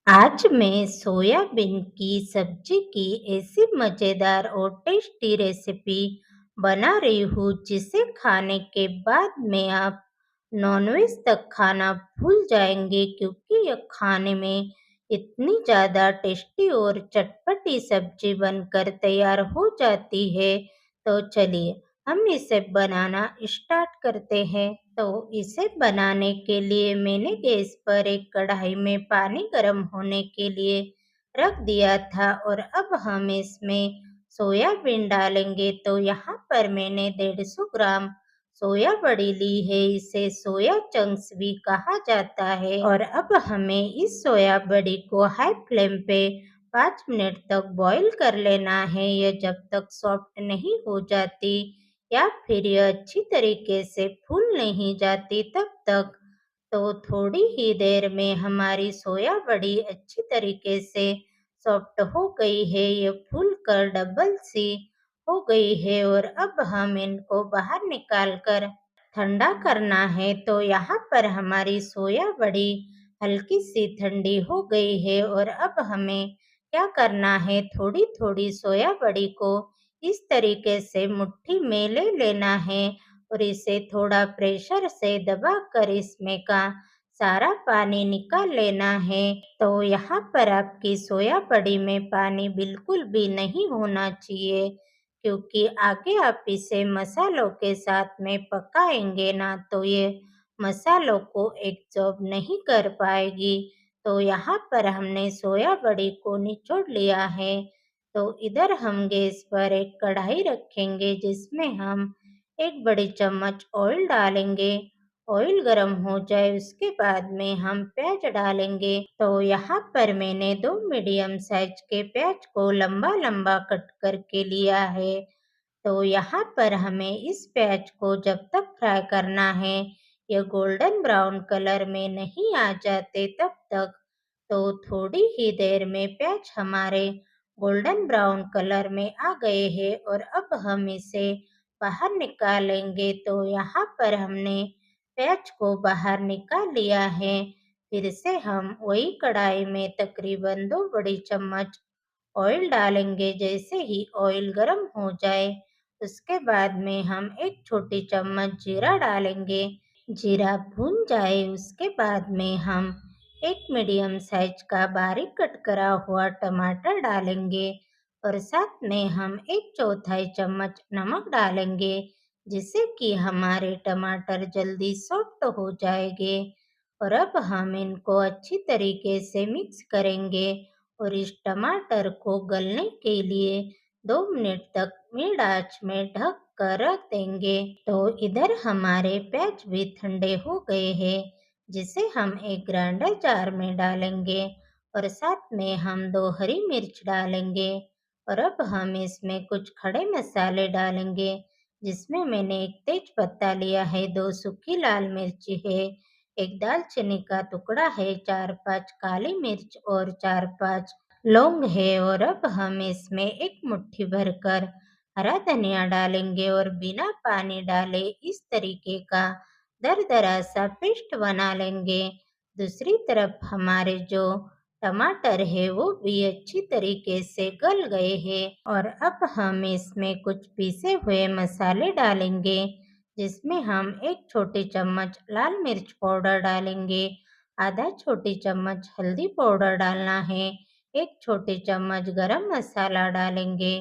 आज मैं सोयाबीन की सब्जी की ऐसी मज़ेदार और टेस्टी रेसिपी बना रही हूँ जिसे खाने के बाद में आप नॉनवेज तक खाना भूल जाएंगे क्योंकि यह खाने में इतनी ज़्यादा टेस्टी और चटपटी सब्जी बनकर तैयार हो जाती है। तो चलिए हम इसे बनाना स्टार्ट करते हैं। तो इसे बनाने के लिए मैंने गैस पर एक कढ़ाई में पानी गर्म होने के लिए रख दिया था और अब हम इसमें सोयाबीन डालेंगे। तो यहाँ पर मैंने 150 ग्राम सोया बड़ी ली है, इसे सोया चंक्स भी कहा जाता है। और अब हमें इस सोया बड़ी को हाई फ्लेम पे 5 मिनट तक बॉईल कर लेना है। यह जब तक सॉफ्ट नहीं हो जाती या फिर यह अच्छी तरीके से फूल नहीं जाती तब तक। तो थोड़ी ही देर में हमारी सोया बड़ी अच्छी तरीके से सॉफ्ट हो गई है, ये फूल कर डबल सी हो गई है और अब हम इनको बाहर निकाल कर ठंडा करना है। तो यहाँ पर हमारी सोया बड़ी हल्की सी ठंडी हो गई है और अब हमें क्या करना है, थोड़ी थोड़ी सोया बड़ी को इस तरीके से मुट्ठी में ले लेना है और इसे थोड़ा प्रेशर से दबाकर इसमें का सारा पानी निकाल लेना है। तो यहाँ पर आपकी सोया बड़ी में पानी बिल्कुल भी नहीं होना चाहिए क्योंकि आगे आप इसे मसालों के साथ में पकाएंगे ना तो ये मसालों को एब्जॉर्ब नहीं कर पाएगी। तो यहाँ पर हमने सोया बड़ी को निचोड़ लिया है। तो इधर हम गैस पर एक कढ़ाई रखेंगे जिसमें हम एक बड़ी चम्मच ऑयल डालेंगे। ऑयल गरम हो जाए उसके बाद में हम प्याज डालेंगे। तो यहाँ पर मैंने 2 मीडियम साइज के प्याज को लंबा लंबा कट करके लिया है। तो यहाँ पर हमें इस प्याज को जब तक फ्राई करना है ये गोल्डन ब्राउन कलर में नहीं आ जाते तब तक। तो थोड़ी ही देर में प्याज हमारे गोल्डन ब्राउन कलर में आ गए हैं और अब हम इसे बाहर निकालेंगे। तो यहाँ पर हमने प्याज को बाहर निकाल लिया है। फिर से हम वही कढ़ाई में तकरीबन 2 बड़ी चम्मच ऑयल डालेंगे। जैसे ही ऑयल गर्म हो जाए उसके बाद में हम एक छोटी चम्मच जीरा डालेंगे। जीरा भून जाए उसके बाद में हम एक मीडियम साइज का बारीक कट करा हुआ टमाटर डालेंगे और साथ में हम एक चौथाई चम्मच नमक डालेंगे जिससे कि हमारे टमाटर जल्दी सॉफ्ट हो जाएंगे। और अब हम इनको अच्छी तरीके से मिक्स करेंगे और इस टमाटर को गलने के लिए 2 मिनट तक मिड आंच में ढक कर रख देंगे। तो इधर हमारे प्याज भी ठंडे हो गए हैं जिसे हम एक ग्राइंडर जार में डालेंगे और साथ में हम 2 हरी मिर्च डालेंगे। और अब हम इसमें कुछ खड़े मसाले डालेंगे जिसमें मैंने एक तेज पत्ता लिया है, 2 सूखी लाल मिर्ची है, एक दालचीनी का टुकड़ा है, 4-5 काली मिर्च और 4-5 लौंग है। और अब हम इसमें एक मुट्ठी भरकर हरा धनिया डालेंगे और बिना पानी डाले इस तरीके का दरदरा सा पेस्ट बना लेंगे। दूसरी तरफ हमारे जो टमाटर है वो भी अच्छी तरीके से गल गए हैं और अब हम इसमें कुछ पीसे हुए मसाले डालेंगे जिसमें हम एक छोटी चम्मच लाल मिर्च पाउडर डालेंगे, आधा छोटी चम्मच हल्दी पाउडर डालना है, एक छोटी चम्मच गरम मसाला डालेंगे,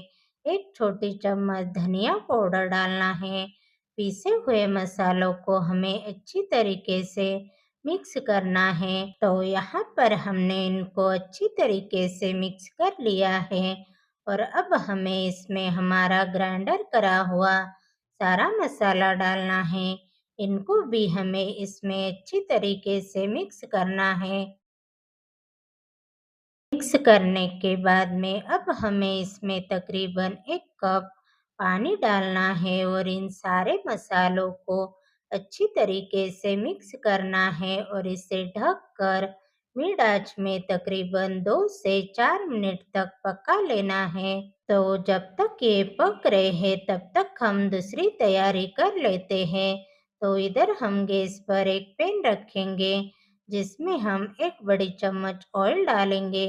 एक छोटी चम्मच धनिया पाउडर डालना है। पीसे हुए मसालों को हमें अच्छी तरीके से मिक्स करना है। तो यहाँ पर हमने इनको अच्छी तरीके से मिक्स कर लिया है और अब हमें इसमें हमारा ग्राइंडर करा हुआ सारा मसाला डालना है। इनको भी हमें इसमें अच्छी तरीके से मिक्स करना है। मिक्स करने के बाद में अब हमें इसमें तकरीबन 1 कप पानी डालना है और इन सारे मसालों को अच्छी तरीके से मिक्स करना है और इसे ढककर मिड आंच में तकरीबन 2 से 4 मिनट तक पका लेना है। तो जब तक ये पक रहे हैं तब तक हम दूसरी तैयारी कर लेते हैं। तो इधर हम गैस पर एक पैन रखेंगे जिसमें हम एक बड़ी चम्मच ऑयल डालेंगे।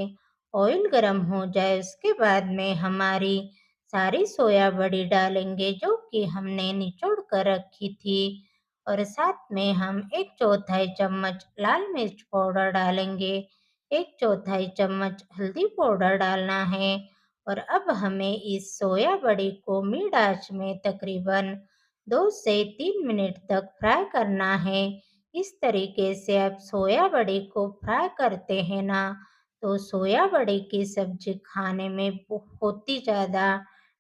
ऑयल गर्म हो जाए उसके बाद में हमारी सारी सोया बड़ी डालेंगे जो कि हमने निचोड़ कर रखी थी, और साथ में हम एक चौथाई चम्मच लाल मिर्च पाउडर डालेंगे। एक चौथाई चम्मच हल्दी पाउडर डालना है, और अब हमें इस सोया बड़ी को मिड आंच में तकरीबन 2 से 3 मिनट तक फ्राई करना है। इस तरीके से आप सोया बड़ी को फ्राई करते हैं ना, तो सोया बड़ी की सब्जी खाने में बहुत ही ज़्यादा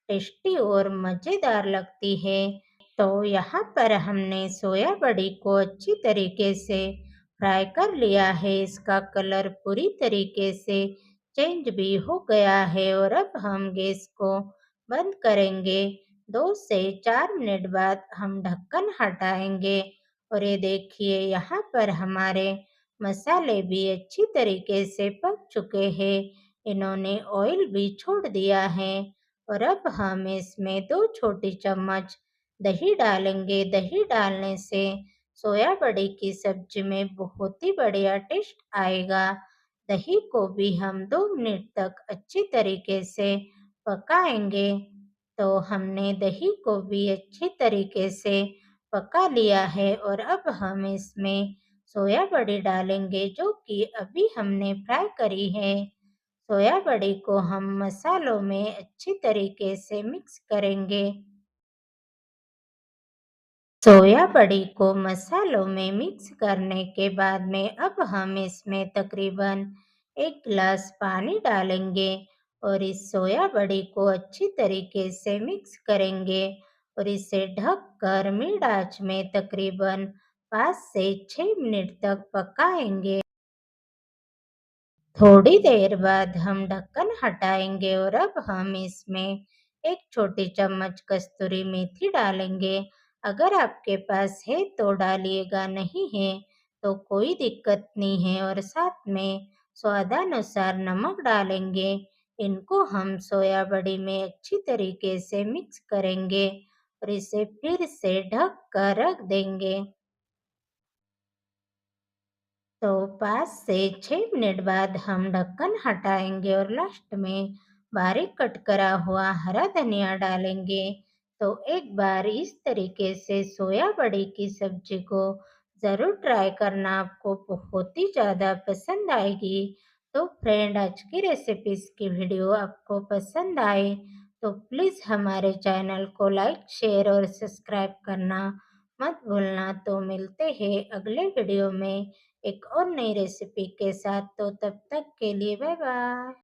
टेस्टी और मज़ेदार लगती है। तो यहाँ पर हमने सोया बड़ी को अच्छी तरीके से फ्राई कर लिया है। इसका कलर पूरी तरीके से चेंज भी हो गया है, और अब हम गैस को बंद करेंगे। 2 से 4 मिनट बाद हम ढक्कन हटाएंगे, और ये देखिए यहाँ पर हमारे मसाले भी अच्छी तरीके से पक चुके हैं। इन्होंने ऑयल भी छोड़ दिया है, और अब हम इसमें 2 छोटी चम्मच दही डालेंगे। दही डालने से सोया बड़ी की सब्जी में बहुत ही बढ़िया टेस्ट आएगा। दही को भी हम 2 मिनट तक अच्छी तरीके से पकाएंगे। तो हमने दही को भी अच्छी तरीके से पका लिया है, और अब हम इसमें सोया बड़ी डालेंगे जो कि अभी हमने फ्राई करी है। सोया बड़ी को हम मसालों में अच्छी तरीके से मिक्स करेंगे। सोया बड़ी को मसालों में मिक्स करने के बाद में अब हम इसमें तकरीबन 1 गिलास पानी डालेंगे, और इस सोया बड़ी को अच्छी तरीके से मिक्स करेंगे, और इसे ढककर मिड आंच में तकरीबन 5 से 6 मिनट तक पकाएंगे। थोड़ी देर बाद हम ढक्कन हटाएंगे, और अब हम इसमें 1 छोटी चम्मच कस्तूरी मेथी डालेंगे। अगर आपके पास है तो डालिएगा, नहीं है तो कोई दिक्कत नहीं है, और साथ में स्वादानुसार नमक डालेंगे। इनको हम सोया बड़ी में अच्छी तरीके से मिक्स करेंगे, और इसे फिर से ढक कर रख देंगे। तो 5 से 6 मिनट बाद हम ढक्कन हटाएंगे, और लास्ट में बारीक कट करा हुआ हरा धनिया डालेंगे। तो एक बार इस तरीके से सोया बड़ी की सब्जी को ज़रूर ट्राई करना, आपको बहुत ही ज़्यादा पसंद आएगी। तो फ्रेंड, आज की रेसिपीज़ की वीडियो आपको पसंद आए तो प्लीज़ हमारे चैनल को लाइक, शेयर और सब्सक्राइब करना मत भूलना। तो मिलते हैं अगले वीडियो में एक और नई रेसिपी के साथ। तो तब तक के लिए बाय बाय।